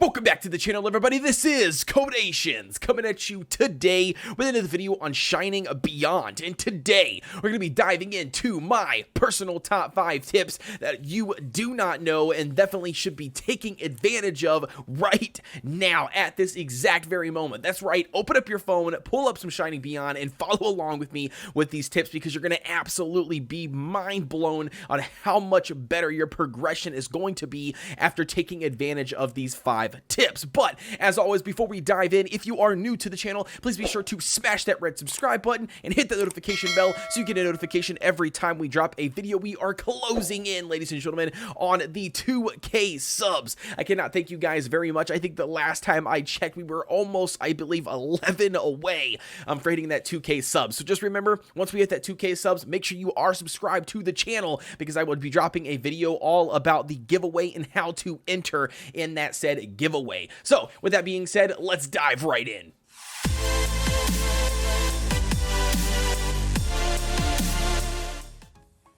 Welcome back to the channel, everybody. This is Kodeations coming at you today with another video on Shining Beyond. And today we're going to be diving into my personal top 5 tips that you do not know and definitely should be taking advantage of right now at this exact very moment. That's right. Open up your phone, pull up some Shining Beyond, and follow along with me with these tips because you're going to absolutely be mind blown on how much better your progression is going to be after taking advantage of these 5 tips. But as always, before we dive in, if you are new to the channel, please be sure to smash that red subscribe button and hit the notification bell so you get a notification every time we drop a video. We are closing in, ladies and gentlemen, on the 2K subs. I cannot thank you guys very much. I think the last time I checked, we were almost, I believe, 11 away for hitting that 2K subs. So just remember, once we hit that 2K subs, make sure you are subscribed to the channel because I will be dropping a video all about the giveaway and how to enter in that said giveaway. So with that being said, let's dive right in.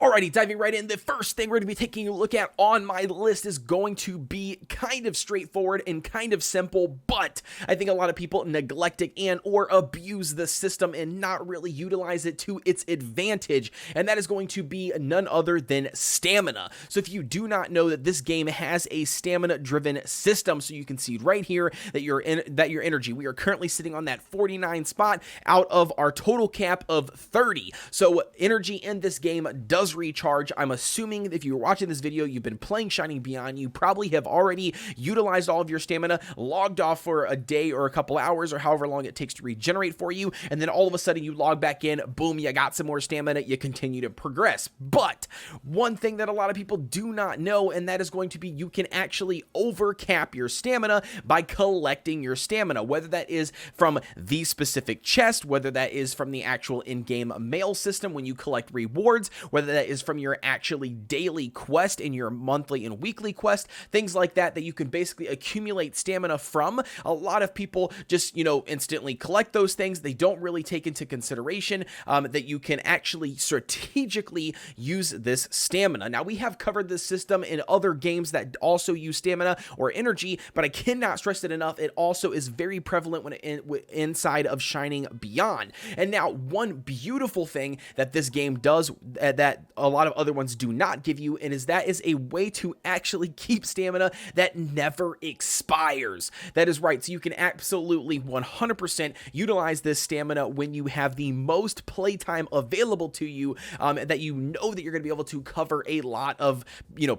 Alrighty, diving right in, the first thing we're going to be taking a look at on my list is going to be kind of straightforward and kind of simple, but I think a lot of people neglect it and or abuse the system and not really utilize it to its advantage, and that is going to be none other than stamina. So if you do not know that this game has a stamina-driven system, so you can see right here that your energy, we are currently sitting on that 49 spot out of our total cap of 30. So energy in this game does recharge. I'm assuming if you're watching this video, you've been playing Shining Beyond, you probably have already utilized all of your stamina, logged off for a day or a couple hours or however long it takes to regenerate for you, and then all of a sudden you log back in, boom, you got some more stamina, you continue to progress. But one thing that a lot of people do not know, and that is going to be you can actually overcap your stamina by collecting your stamina, whether that is from the specific chest, whether that is from the actual in-game mail system when you collect rewards, whether that is from your actually daily quest in your monthly and weekly quest, things like that you can basically accumulate stamina from. A lot of people just, instantly collect those things. They don't really take into consideration that you can actually strategically use this stamina. Now, we have covered this system in other games that also use stamina or energy, but I cannot stress it enough. It also is very prevalent when inside of Shining Beyond. And now, one beautiful thing that this game does that a lot of other ones do not give you, and that is a way to actually keep stamina that never expires. That is right. So you can absolutely 100% utilize this stamina when you have the most playtime available to you, that you know that you're going to be able to cover a lot of,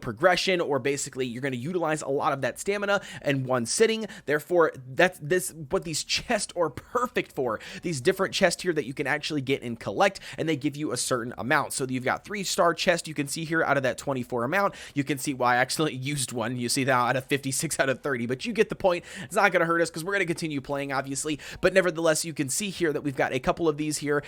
progression, or basically you're going to utilize a lot of that stamina in one sitting. Therefore, that's what these chests are perfect for. These different chests here that you can actually get and collect, and they give you a certain amount. So you've got 3-star chest you can see here out of that 24 amount. You can see why I actually used one. You see that out of 56 out of 30, but you get the point. It's not going to hurt us because we're going to continue playing, obviously, but nevertheless, you can see here that we've got a couple of these here.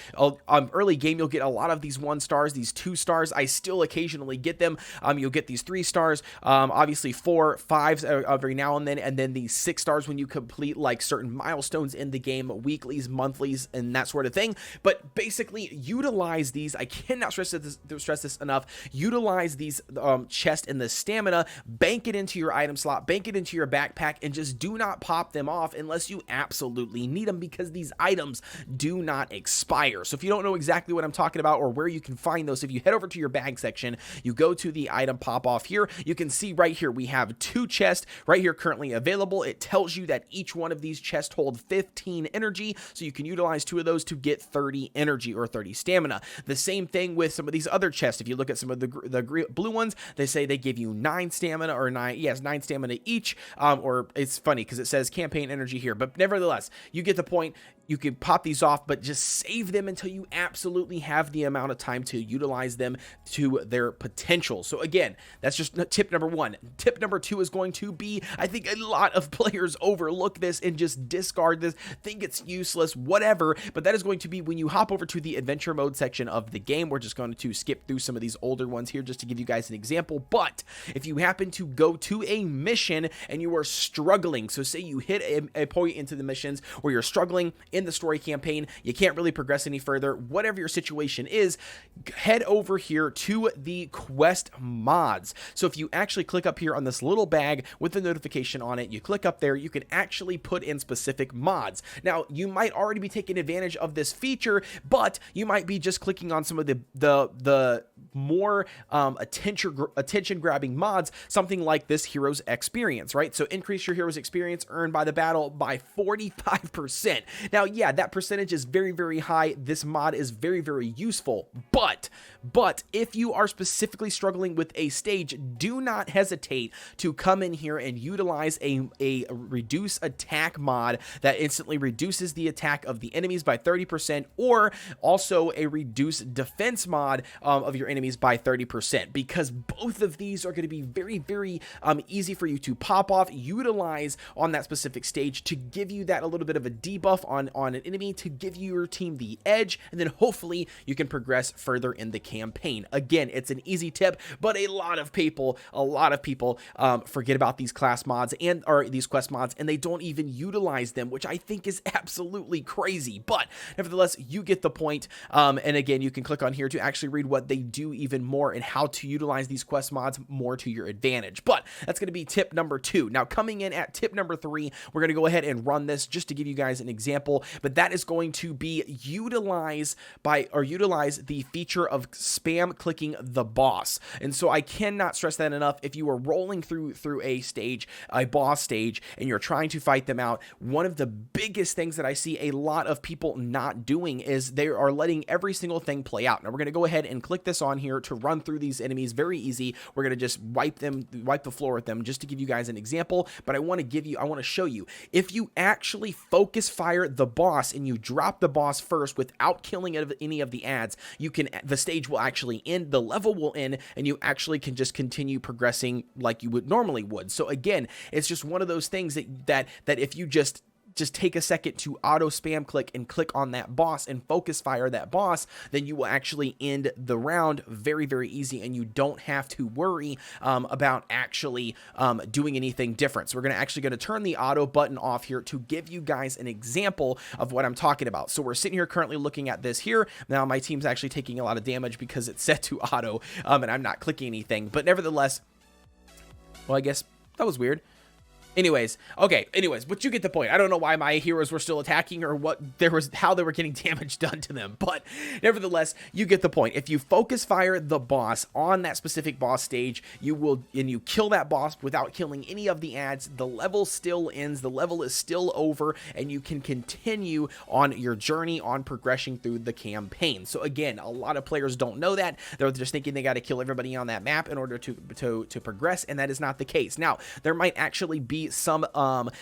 Early game, you'll get a lot of these 1 stars, these 2 stars. I still occasionally get them. You'll get these 3 stars, obviously 4, 5s every now and then these 6 stars when you complete like certain milestones in the game, weeklies, monthlies, and that sort of thing. But basically, utilize these. I cannot stress this enough. Utilize these chests and the stamina, bank it into your item slot, bank it into your backpack, and just do not pop them off unless you absolutely need them, because these items do not expire. So if you don't know exactly what I'm talking about or where you can find those, if you head over to your bag section, you go to the item pop off here, you can see right here we have 2 chests right here currently available. It tells you that each one of these chests hold 15 energy, so you can utilize 2 of those to get 30 energy or 30 stamina. The same thing with some of these other chests. If you look at some of the blue ones, they say they give you 9 stamina or 9 stamina each, or it's funny because it says campaign energy here, but nevertheless, you get the point. You can pop these off, but just save them until you absolutely have the amount of time to utilize them to their potential. So again, that's just tip number 1. Tip number 2 is going to be, I think a lot of players overlook this and just discard this, think it's useless, whatever, but that is going to be when you hop over to the adventure mode section of the game. We're just going to skip through some of these older ones here just to give you guys an example. But if you happen to go to a mission and you are struggling, so say you hit a point into the missions where you're struggling in the story campaign, you can't really progress any further, whatever your situation is, head over here to the quest mods. So if you actually click up here on this little bag with the notification on it, you click up there, you can actually put in specific mods. Now, you might already be taking advantage of this feature, but you might be just clicking on some of the more attention grabbing mods, something like this hero's experience, right? So increase your hero's experience earned by the battle by 45%. Now, yeah, that percentage is very, very high. This mod is very, very useful, but if you are specifically struggling with a stage, do not hesitate to come in here and utilize a reduce attack mod that instantly reduces the attack of the enemies by 30%, or also a reduce defense mod of your enemies by 30%, because both of these are going to be very, very easy for you to pop off, utilize on that specific stage to give you that a little bit of a debuff on an enemy, to give your team the edge, and then hopefully you can progress further in the campaign. Again, it's an easy tip, but a lot of people forget about these class mods or these quest mods, and they don't even utilize them, which I think is absolutely crazy. But nevertheless, you get the point. And again, you can click on here to actually read what they do even more and how to utilize these quest mods more to your advantage. But that's going to be tip number 2. Now, coming in at tip number 3, we're going to go ahead and run this just to give you guys an example, but that is going to be utilize the feature of spam clicking the boss. And so I cannot stress that enough. If you are rolling through a boss stage, and you're trying to fight them out, one of the biggest things that I see a lot of people not doing is they are letting every single thing play out. Now we're going to go ahead and click this on here to run through these enemies. Very easy. We're going to just wipe the floor with them just to give you guys an example, but I want to show you, if you actually focus fire the boss and you drop the boss first without killing any of the ads, the stage will actually end, the level will end, and you actually can just continue progressing like you would normally would. So again, it's just one of those things that if you just take a second to auto spam click and click on that boss and focus fire that boss, then you will actually end the round very, very easy, and you don't have to worry about actually doing anything different. So we're actually going to turn the auto button off here to give you guys an example of what I'm talking about. So we're sitting here currently looking at this here. Now my team's actually taking a lot of damage because it's set to auto, and I'm not clicking anything, but nevertheless, well, I guess that was weird. Anyways, but you get the point. I don't know why my heroes were still attacking or how they were getting damage done to them, but nevertheless, you get the point. If you focus fire the boss on that specific boss stage, you kill that boss without killing any of the ads, the level still ends, the level is still over, and you can continue on your journey on progressing through the campaign. So again, a lot of players don't know that. They're just thinking they got to kill everybody on that map in order to progress, and that is not the case. Now, there might actually be some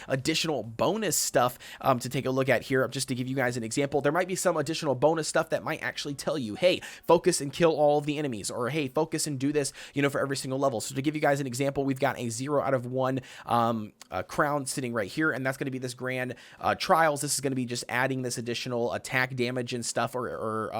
additional bonus stuff to take a look at here, just to give you guys an example. There might be some additional bonus stuff that might actually tell you, hey, focus and kill all of the enemies, or hey, focus and do this, for every single level. So to give you guys an example, we've got a 0 out of 1 crown sitting right here, and that's going to be this grand trials. This is going to be just adding this additional attack damage and stuff, or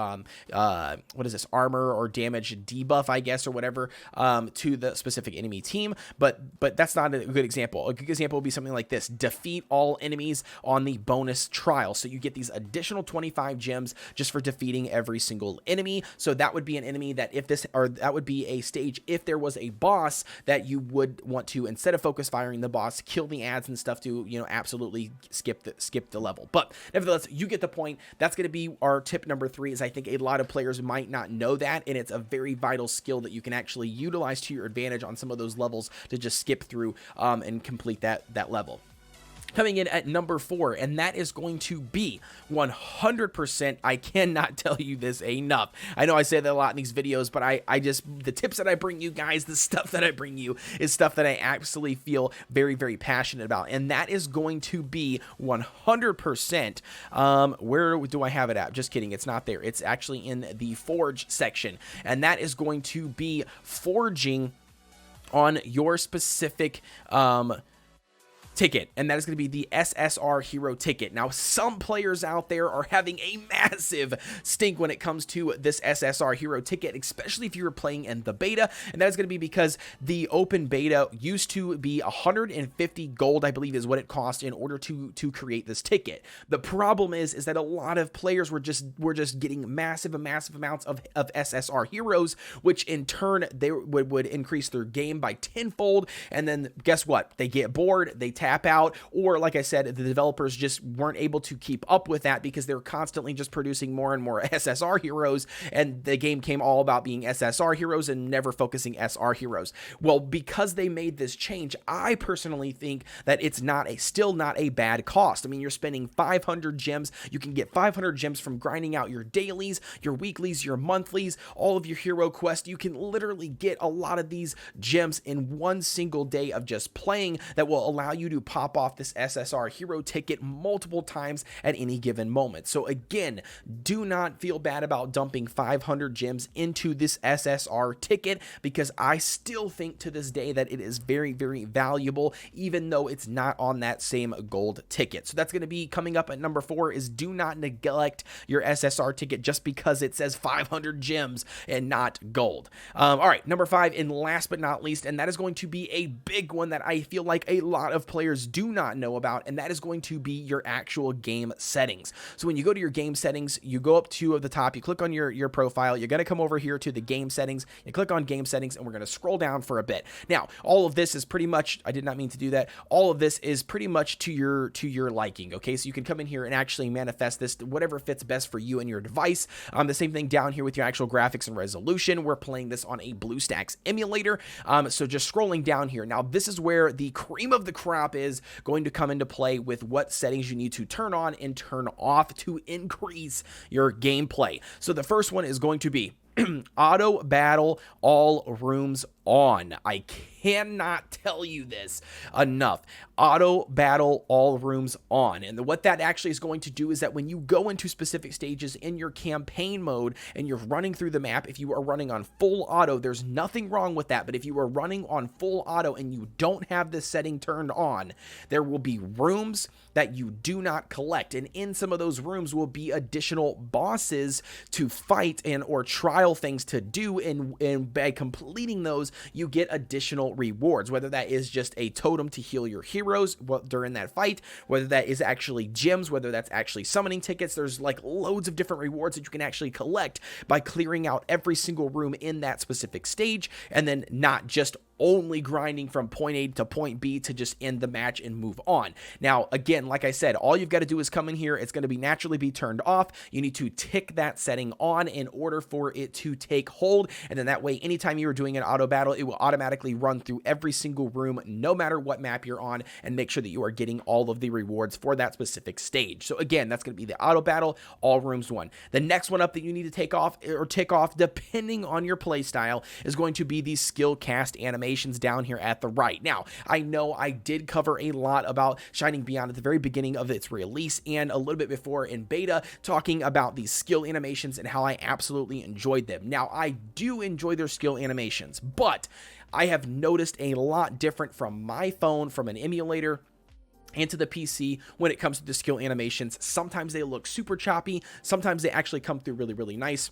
what is this, armor or damage debuff, I guess, or whatever, to the specific enemy team. But that's not a good example. A good example would be something like this: defeat all enemies on the bonus trial. So you get these additional 25 gems just for defeating every single enemy. So that would be an enemy that that would be a stage if there was a boss that you would want to, instead of focus firing the boss, kill the ads and stuff to, absolutely skip the level. But nevertheless, you get the point. That's going to be our tip number 3, is I think a lot of players might not know that, and it's a very vital skill that you can actually utilize to your advantage on some of those levels to just skip through and complete that level. Coming in at number 4, and that is going to be 100%, I cannot tell you this enough. I know I say that a lot in these videos, but the tips that I bring you guys, the stuff that I bring you is stuff that I absolutely feel very, very passionate about. And that is going to be 100%, where do I have it at? Just kidding, it's not there. It's actually in the forge section. And that is going to be forging on your specific, ticket, and that is going to be the SSR hero ticket. Now, some players out there are having a massive stink when it comes to this SSR hero ticket, especially if you were playing in the beta, and that is going to be because the open beta used to be 150 gold, I believe is what it cost in order to create this ticket. The problem is that a lot of players were just getting massive amounts of SSR heroes, which in turn they would increase their game by tenfold, and then guess what? They get bored, they tap out, or like I said, the developers just weren't able to keep up with that because they were constantly just producing more and more SSR heroes, and the game came all about being SSR heroes and never focusing SR heroes. Well, because they made this change, I personally think that it's still not a bad cost. I mean, you're spending 500 gems. You can get 500 gems from grinding out your dailies, your weeklies, your monthlies, all of your hero quests. You can literally get a lot of these gems in one single day of just playing that will allow you to pop off this SSR hero ticket multiple times at any given moment. So again, do not feel bad about dumping 500 gems into this SSR ticket, because I still think to this day that it is very, very valuable, even though it's not on that same gold ticket. So that's going to be coming up at number 4, is do not neglect your SSR ticket just because it says 500 gems and not gold. All right, number 5, and last but not least, and that is going to be a big one that I feel like a lot of players do not know about, and that is going to be your actual game settings. So when you go to your game settings, you go up to the top, you click on your profile, you're going to come over here to the game settings, you click on game settings, and we're going to scroll down for a bit. Now, all of this is pretty much, I did not mean to do that, all of this is pretty much to your liking, okay? So you can come in here and actually manifest this to whatever fits best for you and your device. The same thing down here with your actual graphics and resolution. We're playing this on a BlueStacks emulator, so just scrolling down here. Now, this is where the cream of the crop is going to come into play with what settings you need to turn on and turn off to increase your gameplay. So the first one is going to be auto battle all rooms on. I cannot tell you this enough. Auto battle all rooms on. And what that actually is going to do is that when you go into specific stages in your campaign mode and you're running through the map, if you are running on full auto, there's nothing wrong with that. But if you are running on full auto and you don't have this setting turned on, there will be rooms that you do not collect. And in some of those rooms will be additional bosses to fight and or trial things to do. And by completing those, you get additional rewards, whether that is just a totem to heal your heroes during that fight, whether that is actually gems, whether that's actually summoning tickets. There's like loads of different rewards that you can actually collect by clearing out every single room in that specific stage, and then not just only grinding from point A to point B to just end the match and move on. Now, again, like I said, all you've got to do is come in here. It's going to be naturally be turned off. You need to tick that setting on in order for it to take hold. And then that way, anytime you are doing an auto battle, it will automatically run through every single room, no matter what map you're on, and make sure that you are getting all of the rewards for that specific stage. So again, that's going to be the auto battle, all rooms one. The next one up that you need to take off or tick off, depending on your play style, is going to be the skill cast animation down here at the right. Now, I know I did cover a lot about Shining Beyond at the very beginning of its release and a little bit before in beta, talking about these skill animations and how I absolutely enjoyed them. Now, I do enjoy their skill animations, but I have noticed a lot different from my phone, from an emulator, and to the PC when it comes to the skill animations. Sometimes they look super choppy, sometimes they actually come through really, really nice.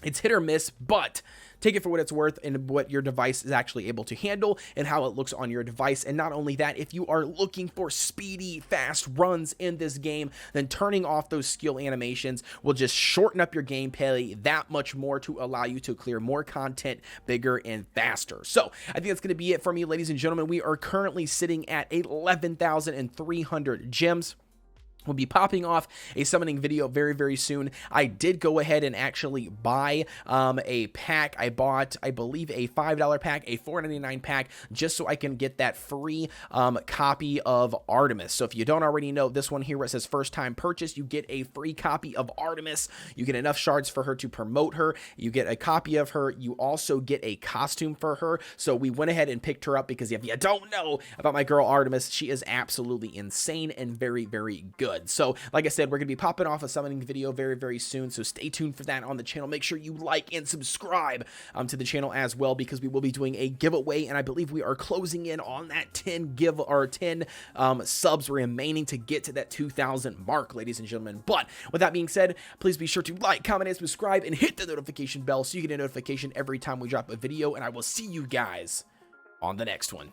It's hit or miss, but take it for what it's worth and what your device is actually able to handle and how it looks on your device. And not only that, if you are looking for speedy, fast runs in this game, then turning off those skill animations will just shorten up your gameplay that much more to allow you to clear more content bigger and faster. So I think that's going to be it for me, ladies and gentlemen. We are currently sitting at 11,300 gems. We'll be popping off a summoning video very, very soon. I did go ahead and actually buy a pack. I bought, I believe, a $5 pack, a $4.99 pack, just so I can get that free copy of Artemis. So if you don't already know, this one here where it says first time purchase, you get a free copy of Artemis. You get enough shards for her to promote her. You get a copy of her. You also get a costume for her. So we went ahead and picked her up because if you don't know about my girl Artemis, she is absolutely insane and very, very good. good. So like I said, we're going to be popping off a summoning video very, very soon. So stay tuned for that on the channel. Make sure you like and subscribe to the channel as well, because we will be doing a giveaway, and I believe we are closing in on that 10 subs remaining to get to that 2,000 mark, ladies and gentlemen. But with that being said, please be sure to like, comment, and subscribe, and hit the notification bell so you get a notification every time we drop a video, and I will see you guys on the next one.